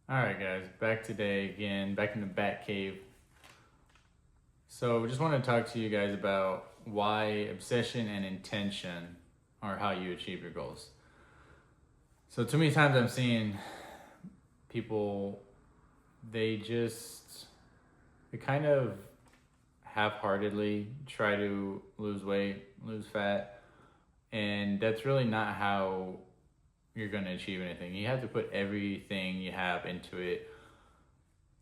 All right, guys, back today again, back in the Bat Cave. So, just want to talk to you guys about why obsession and intention are how you achieve your goals. So, too many times I'm seeing people, they just, they kind of half heartedly try to lose weight, lose fat, and that's really not how you're going to achieve anything. You have to put everything you have into it,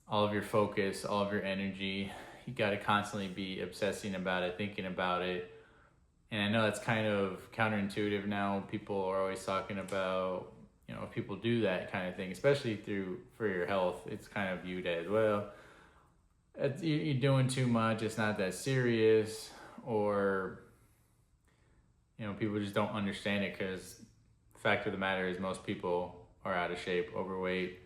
all of your focus, all of your energy. You got to constantly be obsessing about it, thinking about it. And I know that's kind of counterintuitive now. People are always talking about, if people do that kind of thing, especially for your health, it's kind of viewed as, well, you're doing too much, it's not that serious, or, people just don't understand it because the fact of the matter is most people are out of shape, overweight,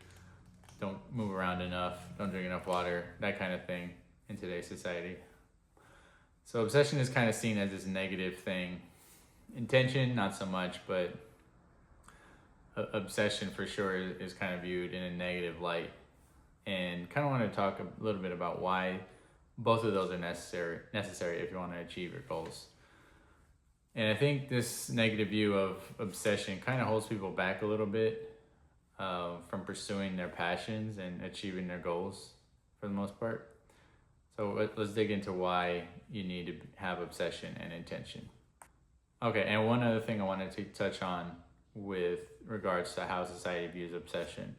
don't move around enough, don't drink enough water, that kind of thing in today's society. So obsession is kind of seen as this negative thing. Intention, not so much, but obsession for sure is kind of viewed in a negative light. And kind of want to talk a little bit about why both of those are necessary if you want to achieve your goals. And I think this negative view of obsession kind of holds people back a little bit from pursuing their passions and achieving their goals for the most part. So let's dig into why you need to have obsession and intention. Okay, and one other thing I wanted to touch on with regards to how society views obsession.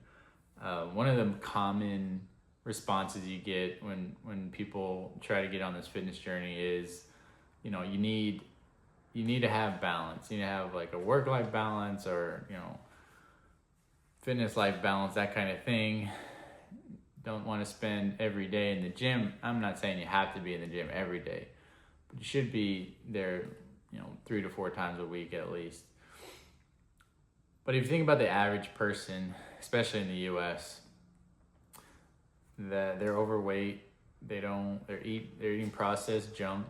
One of the common responses you get when people try to get on this fitness journey is, you need to have balance. You need to have like a work-life balance or, fitness life balance, that kind of thing. Don't want to spend every day in the gym. I'm not saying you have to be in the gym every day, but you should be there, 3 to 4 times a week at least. But if you think about the average person, especially in the US, that they're overweight, they're eating processed junk,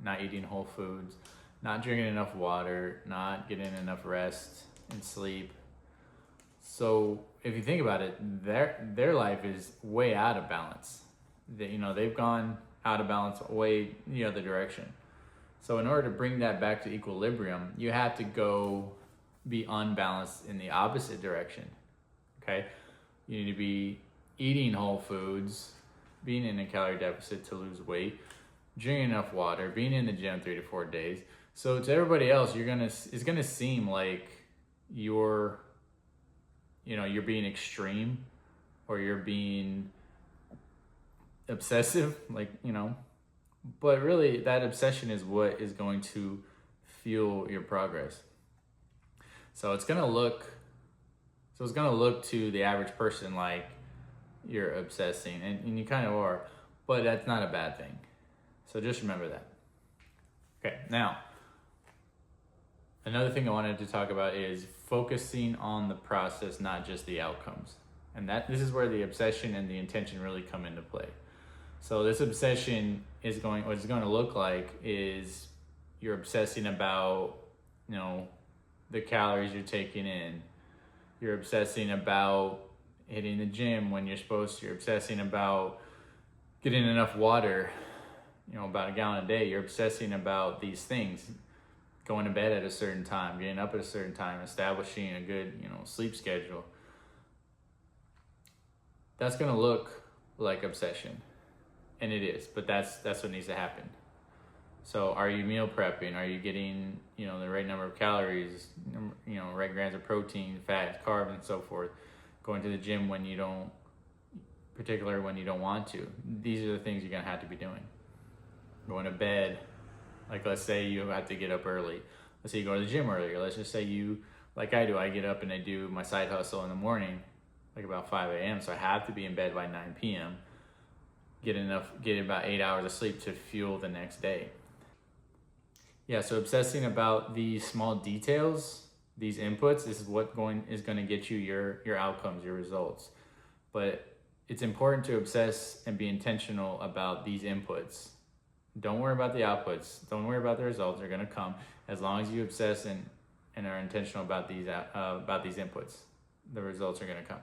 not eating whole foods, not drinking enough water, not getting enough rest and sleep. So if you think about it, their life is way out of balance. They've gone out of balance way the other direction. So in order to bring that back to equilibrium, you have to go be unbalanced in the opposite direction. Okay? You need to be eating whole foods, being in a calorie deficit to lose weight, drinking enough water, being in the gym 3 to 4 days. So to everybody else, it's gonna seem like you're being extreme or you're being obsessive, but really that obsession is what is going to fuel your progress. So it's gonna look to the average person like you're obsessing, and you kind of are, but that's not a bad thing. So just remember that. Okay, now, another thing I wanted to talk about is focusing on the process, not just the outcomes. And this is where the obsession and the intention really come into play. So this obsession what it's going to look like is you're obsessing about, the calories you're taking in. You're obsessing about hitting the gym when you're supposed to. You're obsessing about getting enough water, about a gallon a day. You're obsessing about these things. Going to bed at a certain time, getting up at a certain time, establishing a good, sleep schedule. That's going to look like obsession. And it is, but that's what needs to happen. So are you meal prepping? Are you getting, the right number of calories, right grams of protein, fat, carbs, and so forth? Going to the gym when you don't want to. These are the things you're going to have to be doing. Going to bed. Like, let's say you have to get up early. Let's say you go to the gym earlier. Let's just say you, like I do, I get up and I do my side hustle in the morning, like about 5 a.m. So I have to be in bed by 9 p.m. Get about 8 hours of sleep to fuel the next day. Yeah, so obsessing about these small details, these inputs, is what is going to get you your outcomes, your results. But it's important to obsess and be intentional about these inputs. Don't worry about the outputs. Don't worry about the results. They're going to come as long as you obsess and are intentional about these inputs. The results are going to come.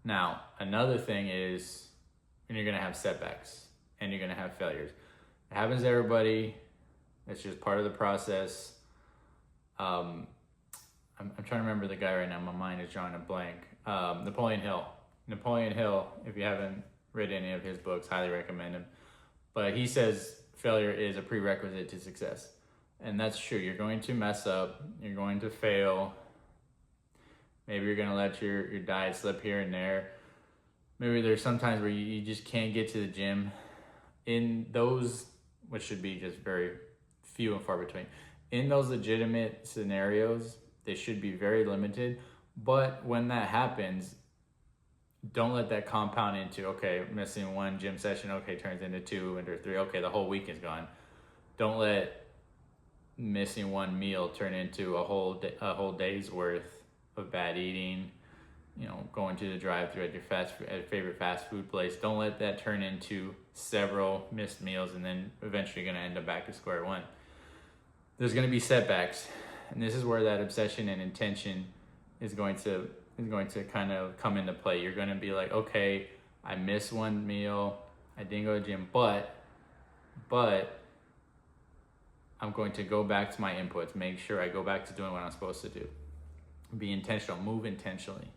Now, another thing is when you're going to have setbacks and you're going to have failures. It happens to everybody. It's just part of the process. I'm trying to remember the guy right now. My mind is drawing a blank. Napoleon Hill. Napoleon Hill, if you haven't read any of his books, highly recommend him. But he says failure is a prerequisite to success. And that's true. You're going to mess up. You're going to fail. Maybe you're going to let your diet slip here and there. Maybe there's some times where you just can't get to the gym. In those, which should be just very few and far between, in those legitimate scenarios, they should be very limited. But when that happens, don't let that compound into, okay, missing one gym session, okay, turns into 2 into 3, okay, the whole week is gone. Don't let missing one meal turn into a whole day's worth of bad eating. You know, going to the drive-thru at your favorite fast food place. Don't let that turn into several missed meals, and then eventually you're going to end up back to square one. There's going to be setbacks, and this is where that obsession and intention is going to kind of come into play. You're going to be like, okay, I missed one meal, I didn't go to the gym, but I'm going to go back to my inputs, make sure I go back to doing what I'm supposed to do. Be intentional, move intentionally.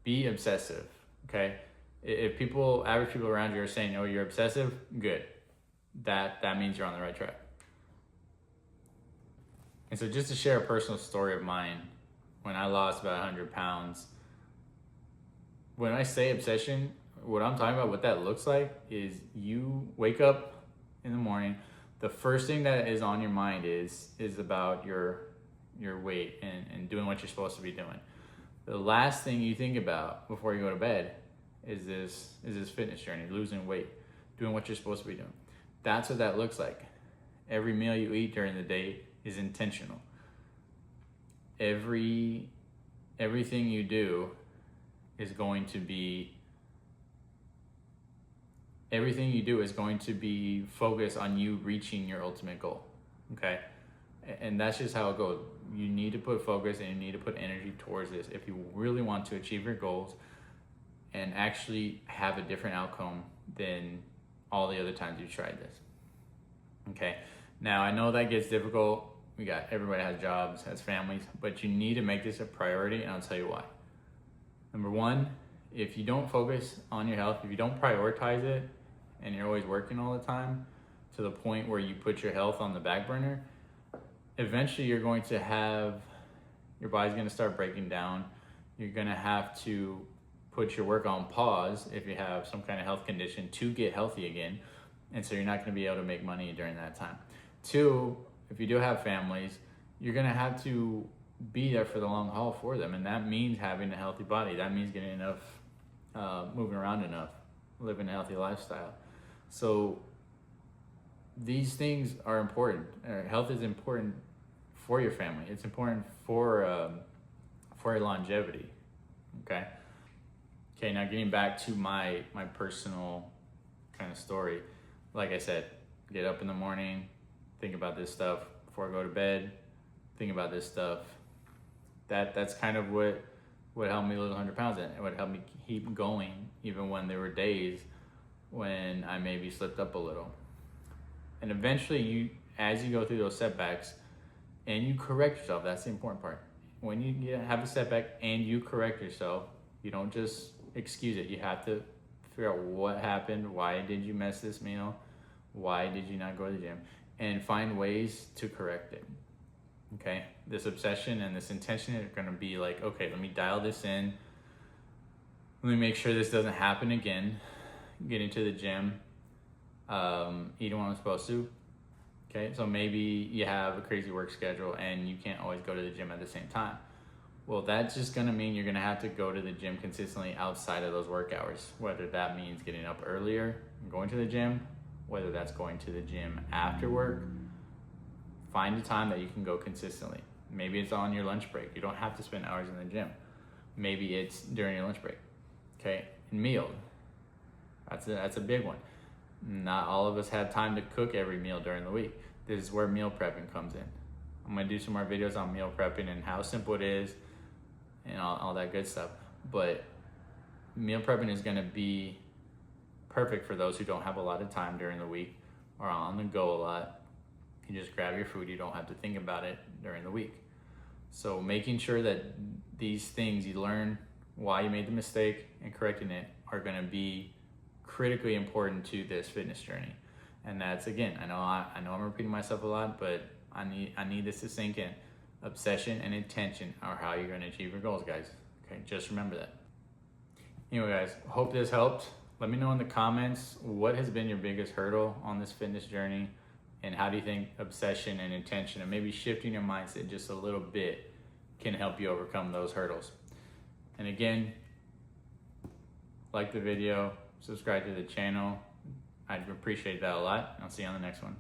Be obsessive, okay? If average people around you are saying, oh, you're obsessive, good. That means you're on the right track. And so just to share a personal story of mine, when I lost about 100 pounds, when I say obsession, what I'm talking about, what that looks like is you wake up in the morning, the first thing that is on your mind is about your weight and doing what you're supposed to be doing. The last thing you think about before you go to bed is this fitness journey, losing weight, doing what you're supposed to be doing. That's what that looks like. Every meal you eat during the day is intentional. Everything you do is going to be focused on you reaching your ultimate goal. Okay? And that's just how it goes. You need to put focus and you need to put energy towards this if you really want to achieve your goals and actually have a different outcome than all the other times you've tried this. Okay? Now, I know that gets difficult. Everybody has jobs, has families, but you need to make this a priority, and I'll tell you why. Number one, if you don't focus on your health, if you don't prioritize it, and you're always working all the time to the point where you put your health on the back burner, eventually your body's going to start breaking down. You're going to have to put your work on pause if you have some kind of health condition to get healthy again. And so you're not going to be able to make money during that time. Two, if you do have families, you're going to have to be there for the long haul for them. And that means having a healthy body. That means getting enough, moving around enough, living a healthy lifestyle. So these things are important. Health is important for your family. It's important for your longevity. Okay. Now getting back to my personal kind of story. Like I said, get up in the morning, think about this stuff before I go to bed. Think about this stuff. That's kind of what helped me lose 100 pounds, and what helped me keep going even when there were days when I maybe slipped up a little. And eventually, as you go through those setbacks and you correct yourself, that's the important part. When you have a setback and you correct yourself, you don't just excuse it. You have to figure out what happened. Why did you miss this meal? Why did you not go to the gym? And find ways to correct it. Okay? This obsession and this intention are going to be like, okay, let me dial this in. Let me make sure this doesn't happen again. Getting to the gym, eating what I'm supposed to. Okay, so maybe you have a crazy work schedule and you can't always go to the gym at the same time. Well, that's just gonna mean you're gonna have to go to the gym consistently outside of those work hours, whether that means getting up earlier and going to the gym, whether that's going to the gym after work. Find a time that you can go consistently. Maybe it's on your lunch break. You don't have to spend hours in the gym. Maybe it's during your lunch break. Okay, and meal. That's a big one. Not all of us have time to cook every meal during the week. This is where meal prepping comes in. I'm gonna do some more videos on meal prepping and how simple it is and all that good stuff. But meal prepping is going to be perfect for those who don't have a lot of time during the week or on the go a lot. You just grab your food, you don't have to think about it during the week. So making sure that these things you learn why you made the mistake and correcting it are going to be critically important to this fitness journey. And that's, again, I know I'm repeating myself a lot, but I need this to sink in. Obsession and intention are how you're going to achieve your goals, guys. Okay, just remember that. Anyway, guys, hope this helped. Let me know in the comments what has been your biggest hurdle on this fitness journey, and how do you think obsession and intention and maybe shifting your mindset just a little bit can help you overcome those hurdles. And again, like the video, subscribe to the channel. I'd appreciate that a lot. I'll see you on the next one.